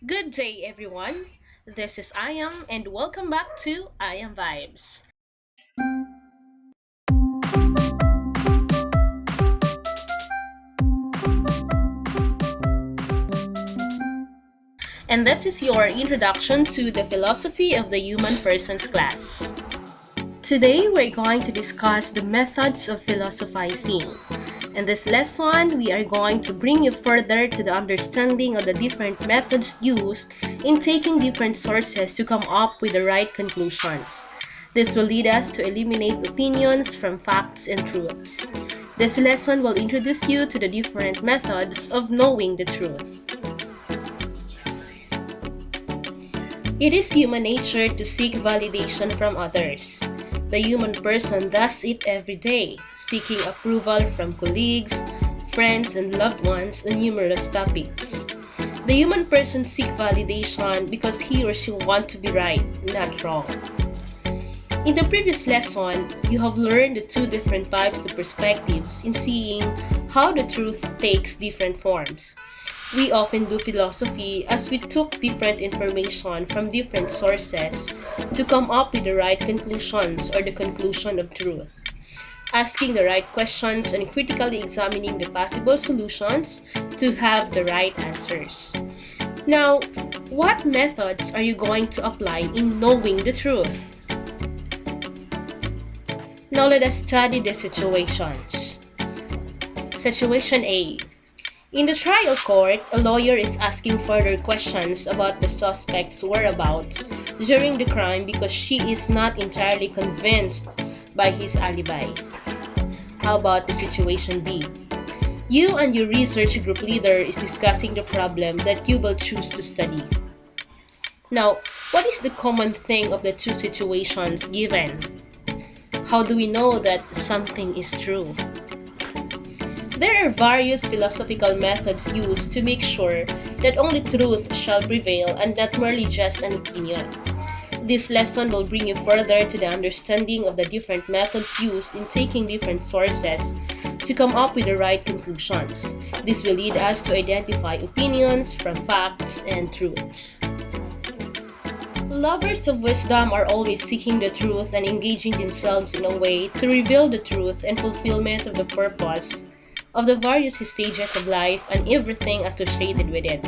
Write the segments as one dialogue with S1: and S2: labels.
S1: Good day, everyone. This is I Am, and welcome back to I Am Vibes. And this is your introduction to the philosophy of the human persons class. Today, we're going to discuss the methods of philosophizing. In this lesson, we are going to bring you further to the understanding of the different methods used in taking different sources to come up with the right conclusions. This will lead us to eliminate opinions from facts and truths. This lesson will introduce you to the different methods of knowing the truth. It is human nature to seek validation from others. The human person does it every day, seeking approval from colleagues, friends, and loved ones on numerous topics. The human person seeks validation because he or she wants to be right, not wrong. In the previous lesson, you have learned the two different types of perspectives in seeing how the truth takes different forms. We often do philosophy as we took different information from different sources to come up with the right conclusions or the conclusion of truth. Asking the right questions and critically examining the possible solutions to have the right answers. Now, what methods are you going to apply in knowing the truth? Now let us study the situations. Situation A. In the trial court, a lawyer is asking further questions about the suspect's whereabouts during the crime because she is not entirely convinced by his alibi. How about the situation B? You and your research group leader is discussing the problem that you will choose to study. Now, what is the common thing of the two situations given? How do we know that something is true? There are various philosophical methods used to make sure that only truth shall prevail and not merely just an opinion. This lesson will bring you further to the understanding of the different methods used in taking different sources to come up with the right conclusions. This will lead us to identify opinions from facts and truths. Lovers of wisdom are always seeking the truth and engaging themselves in a way to reveal the truth and fulfillment of the purpose of the various stages of life and everything associated with it.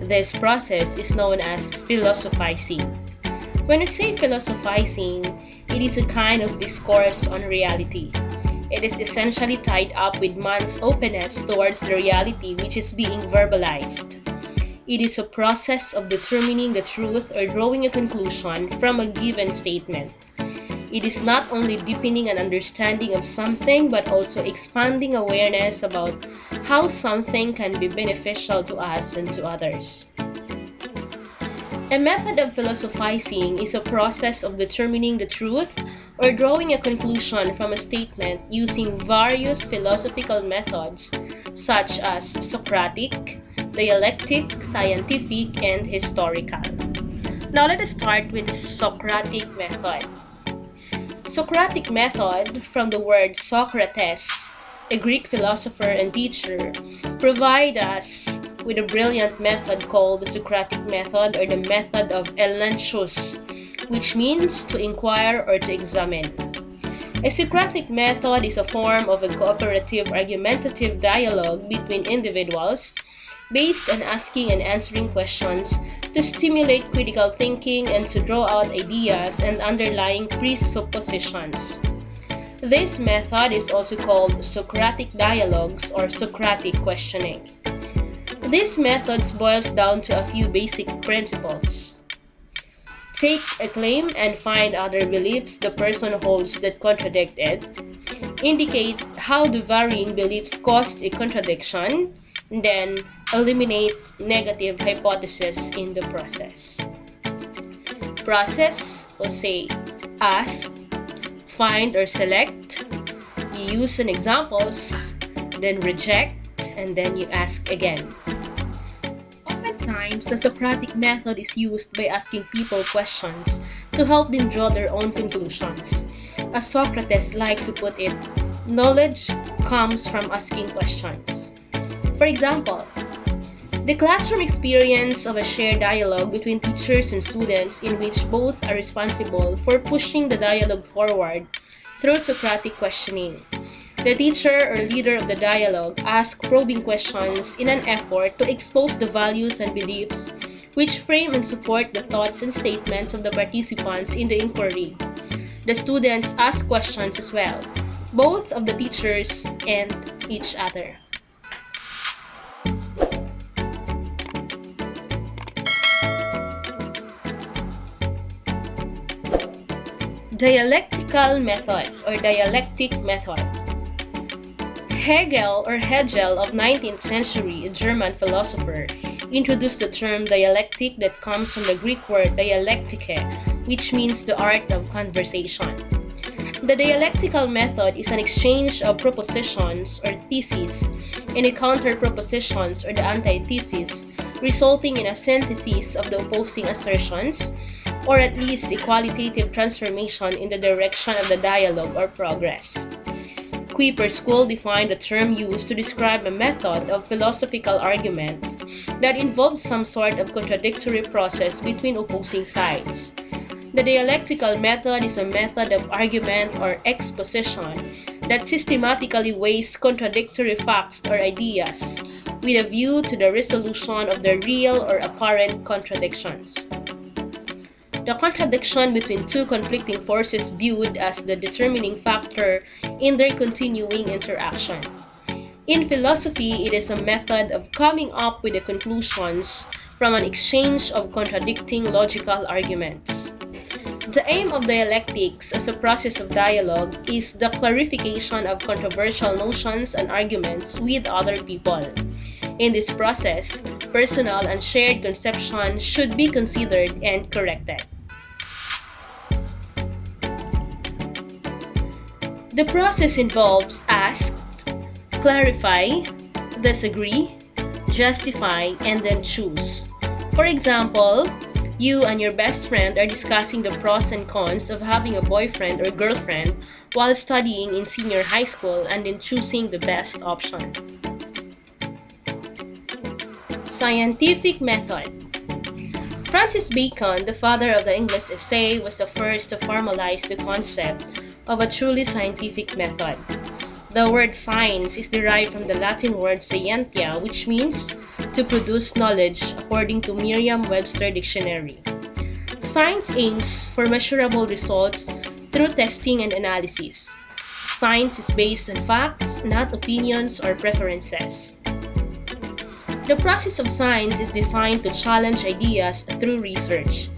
S1: This process is known as philosophizing. When we say philosophizing, it is a kind of discourse on reality. It is essentially tied up with man's openness towards the reality which is being verbalized. It is a process of determining the truth or drawing a conclusion from a given statement. It is not only deepening an understanding of something but also expanding awareness about how something can be beneficial to us and to others. A method of philosophizing is a process of determining the truth or drawing a conclusion from a statement using various philosophical methods such as Socratic, dialectic, scientific, and historical. Now let us start with the Socratic method. Socratic method, from the word Socrates, a Greek philosopher and teacher, provide us with a brilliant method called the Socratic method or the method of elenchus, which means to inquire or to examine. A Socratic method is a form of a cooperative argumentative dialogue between individuals based on asking and answering questions to stimulate critical thinking and to draw out ideas and underlying presuppositions. This method is also called Socratic dialogues or Socratic questioning. This method boils down to a few basic principles. Take a claim and find other beliefs the person holds that contradict it. Indicate how the varying beliefs caused a contradiction. Then, eliminate negative hypotheses in the process. Process will say ask, find or select, you use some examples, then reject, and then you ask again. Oftentimes, the Socratic method is used by asking people questions to help them draw their own conclusions. As Socrates liked to put it, knowledge comes from asking questions. For example, The classroom experience of a shared dialogue between teachers and students in which both are responsible for pushing the dialogue forward through Socratic questioning. The teacher or leader of the dialogue asks probing questions in an effort to expose the values and beliefs which frame and support the thoughts and statements of the participants in the inquiry. The students ask questions as well, both of the teachers and each other. Dialectical method or dialectic method. Hegel of 19th century, a German philosopher, introduced the term dialectic that comes from the Greek word dialektike, which means the art of conversation. The dialectical method is an exchange of propositions or theses and a counter-propositions or the antithesis, resulting in a synthesis of the opposing assertions, or at least a qualitative transformation in the direction of the dialogue or progress. Kuiper School defined the term used to describe a method of philosophical argument that involves some sort of contradictory process between opposing sides. The dialectical method is a method of argument or exposition that systematically weighs contradictory facts or ideas with a view to the resolution of the real or apparent contradictions. The contradiction between two conflicting forces viewed as the determining factor in their continuing interaction. In philosophy, it is a method of coming up with the conclusions from an exchange of contradicting logical arguments. The aim of dialectics as a process of dialogue is the clarification of controversial notions and arguments with other people. In this process, personal and shared conceptions should be considered and corrected. The process involves ask, clarify, disagree, justify, and then choose. For example, you and your best friend are discussing the pros and cons of having a boyfriend or girlfriend while studying in senior high school and then choosing the best option. Scientific method. Francis Bacon, the father of the English essay, was the first to formalize the concept of a truly scientific method. The word science is derived from the Latin word scientia, which means to produce knowledge according to Merriam-Webster Dictionary. Science aims for measurable results through testing and analysis. Science is based on facts, not opinions or preferences. The process of science is designed to challenge ideas through research.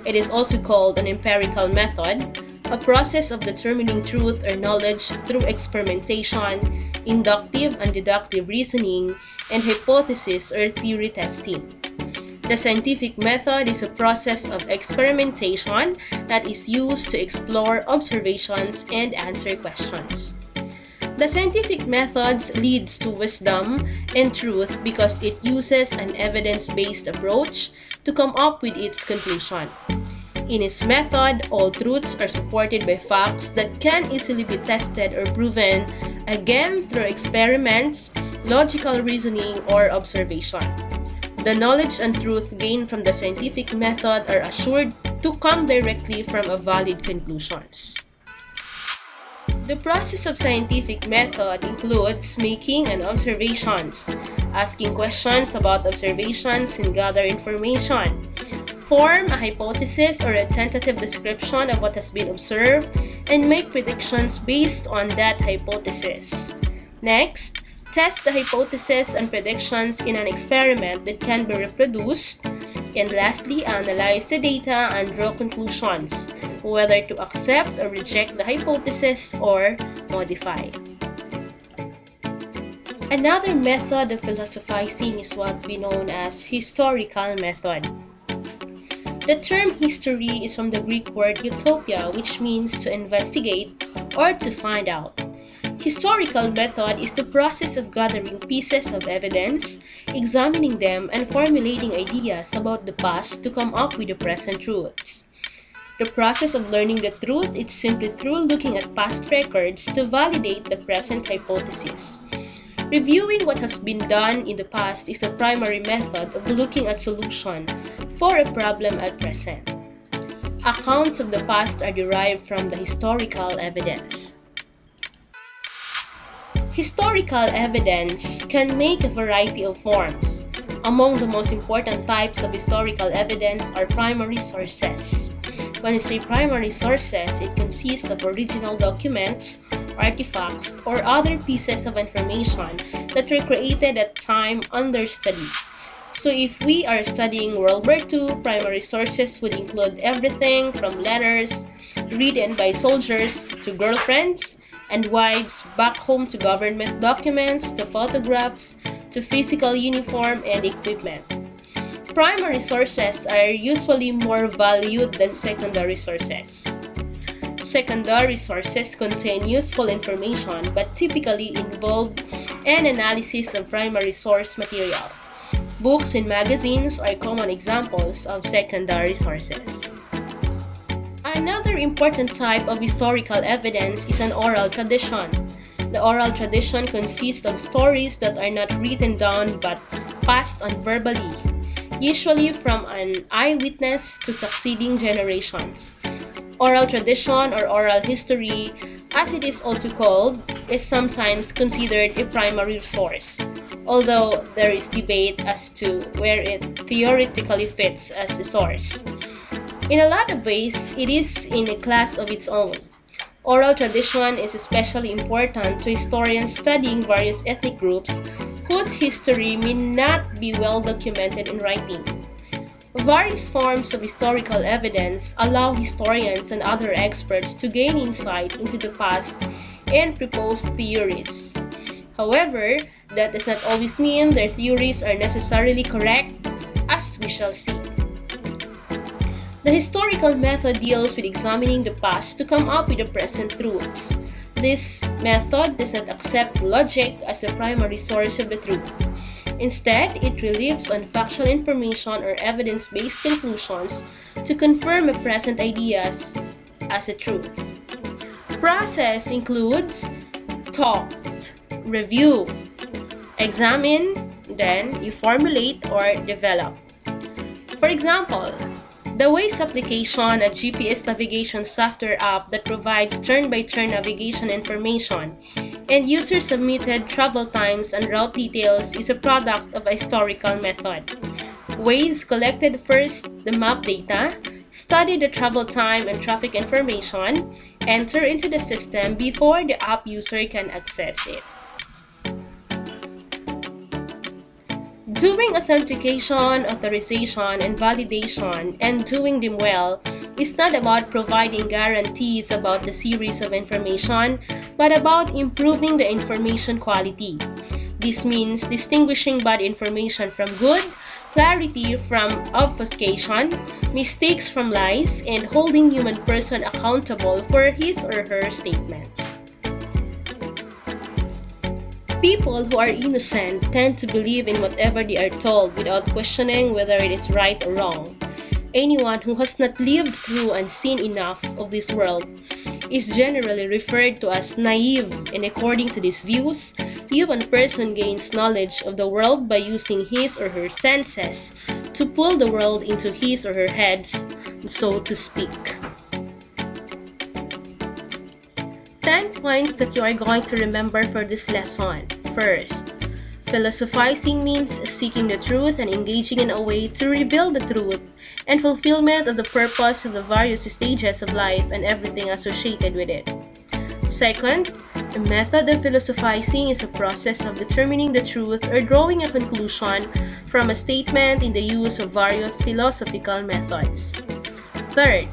S1: It is also called an empirical method, a process of determining truth or knowledge through experimentation, inductive and deductive reasoning, and hypothesis or theory testing. The scientific method is a process of experimentation that is used to explore observations and answer questions. The scientific method leads to wisdom and truth because it uses an evidence-based approach to come up with its conclusion. In its method, all truths are supported by facts that can easily be tested or proven, again through experiments, logical reasoning, or observation. The knowledge and truth gained from the scientific method are assured to come directly from a valid conclusions. The process of scientific method includes making an observations, asking questions about observations and gather information, form a hypothesis or a tentative description of what has been observed, and make predictions based on that hypothesis. Next, test the hypothesis and predictions in an experiment that can be reproduced. And lastly, analyze the data and draw conclusions, whether to accept or reject the hypothesis or modify. Another method of philosophizing is what we know as historical method. The term history is from the Greek word utopia, which means to investigate or to find out. Historical method is the process of gathering pieces of evidence, examining them, and formulating ideas about the past to come up with the present truths. The process of learning the truth is simply through looking at past records to validate the present hypothesis. Reviewing what has been done in the past is the primary method of looking at solution for a problem at present. Accounts of the past are derived from the historical evidence. Historical evidence can make a variety of forms. Among the most important types of historical evidence are primary sources. When we say primary sources, it consists of original documents, artifacts, or other pieces of information that were created at time under study. So if we are studying World War II, primary sources would include everything from letters written by soldiers to girlfriends and wives back home to government documents to photographs to physical uniform and equipment. Primary sources are usually more valued than secondary sources. Secondary sources contain useful information but typically involve an analysis of primary source material. Books and magazines are common examples of secondary sources. Another important type of historical evidence is an oral tradition. The oral tradition consists of stories that are not written down but passed on verbally, usually from an eyewitness to succeeding generations. Oral tradition or oral history, as it is also called, is sometimes considered a primary source, although there is debate as to where it theoretically fits as a source. In a lot of ways, it is in a class of its own. Oral tradition is especially important to historians studying various ethnic groups whose history may not be well documented in writing. Various forms of historical evidence allow historians and other experts to gain insight into the past and propose theories. However, that does not always mean their theories are necessarily correct, as we shall see. The historical method deals with examining the past to come up with the present truths. This method does not accept logic as the primary source of the truth. Instead, it relies on factual information or evidence-based conclusions to confirm a present ideas as a truth. Process includes thought, review, examine, then you formulate or develop. For example, the Waze application, a GPS navigation software app that provides turn-by-turn navigation information and user-submitted travel times and route details, is a product of a historical method. Waze collected first the map data, studied the travel time and traffic information, enter into the system before the app user can access it. Doing authentication, authorization, and validation, and doing them well, is not about providing guarantees about the series of information, but about improving the information quality. This means distinguishing bad information from good, clarity from obfuscation, mistakes from lies, and holding human person accountable for his or her statements. People who are innocent tend to believe in whatever they are told without questioning whether it is right or wrong. Anyone who has not lived through and seen enough of this world is generally referred to as naive, and according to these views, human person gains knowledge of the world by using his or her senses to pull the world into his or her heads, so to speak. 10 points that you are going to remember for this lesson. First, philosophizing means seeking the truth and engaging in a way to reveal the truth and fulfillment of the purpose of the various stages of life and everything associated with it. Second, the method of philosophizing is a process of determining the truth or drawing a conclusion from a statement in the use of various philosophical methods. Third,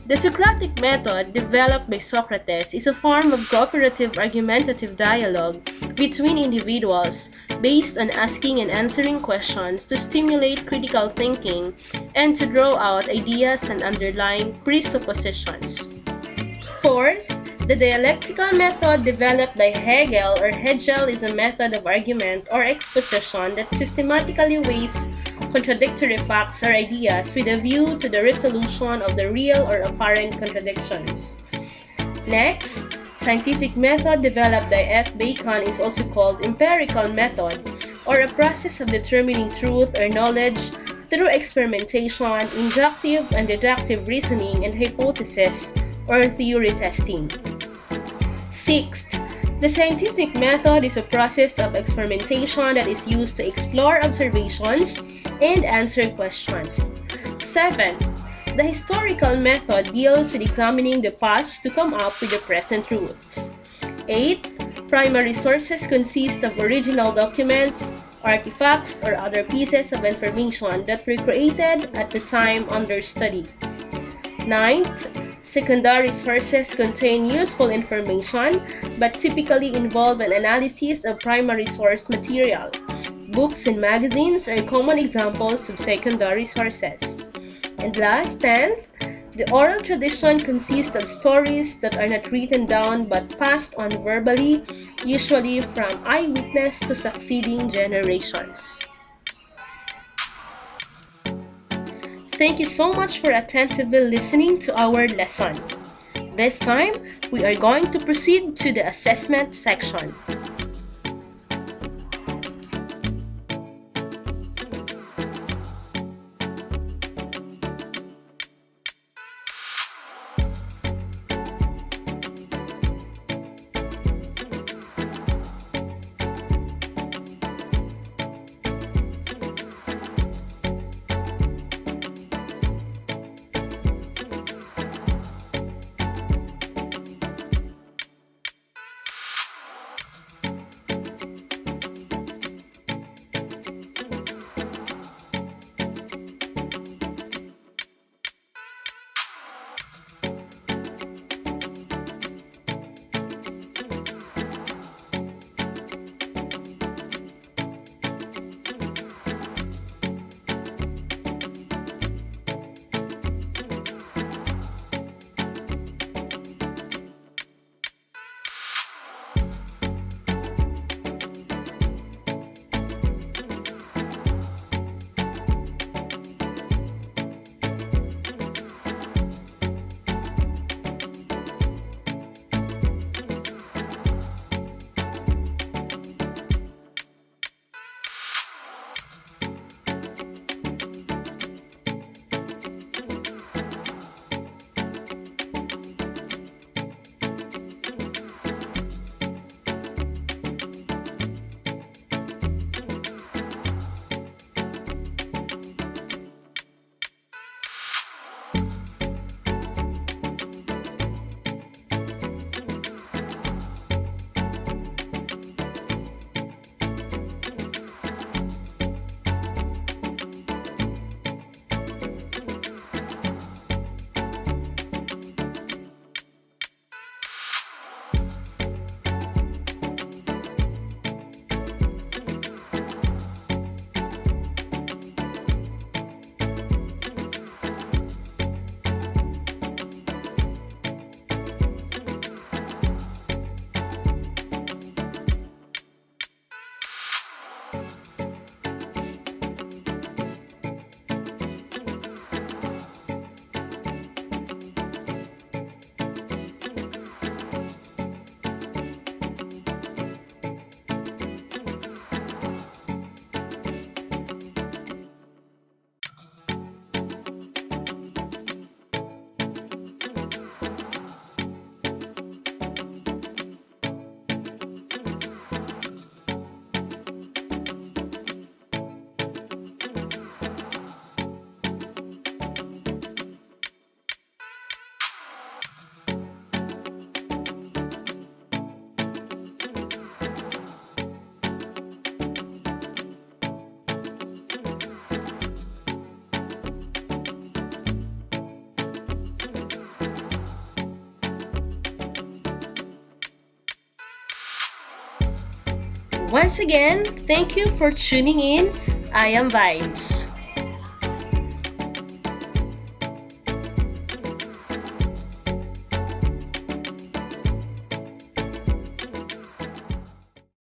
S1: the Socratic method, developed by Socrates, is a form of cooperative argumentative dialogue between individuals based on asking and answering questions to stimulate critical thinking and to draw out ideas and underlying presuppositions. Fourth, the dialectical method developed by Hegel is a method of argument or exposition that systematically weighs contradictory facts or ideas with a view to the resolution of the real or apparent contradictions. Next, Scientific method developed by F. Bacon is also called empirical method, or a process of determining truth or knowledge through experimentation, inductive and deductive reasoning, and hypothesis or theory testing. Sixth, the scientific method is a process of experimentation that is used to explore observations and answer questions. 7. The historical method deals with examining the past to come up with the present truths. 8. Primary sources consist of original documents, artifacts, or other pieces of information that were created at the time under study. 9th, secondary sources contain useful information but typically involve an analysis of primary source material. Books and magazines are common examples of secondary sources. And last, 10th, the oral tradition consists of stories that are not written down but passed on verbally, usually from eyewitness to succeeding generations. Thank you so much for attentively listening to our lesson. This time, we are going to proceed to the assessment section. Once again, thank you for tuning in. I am Vibes.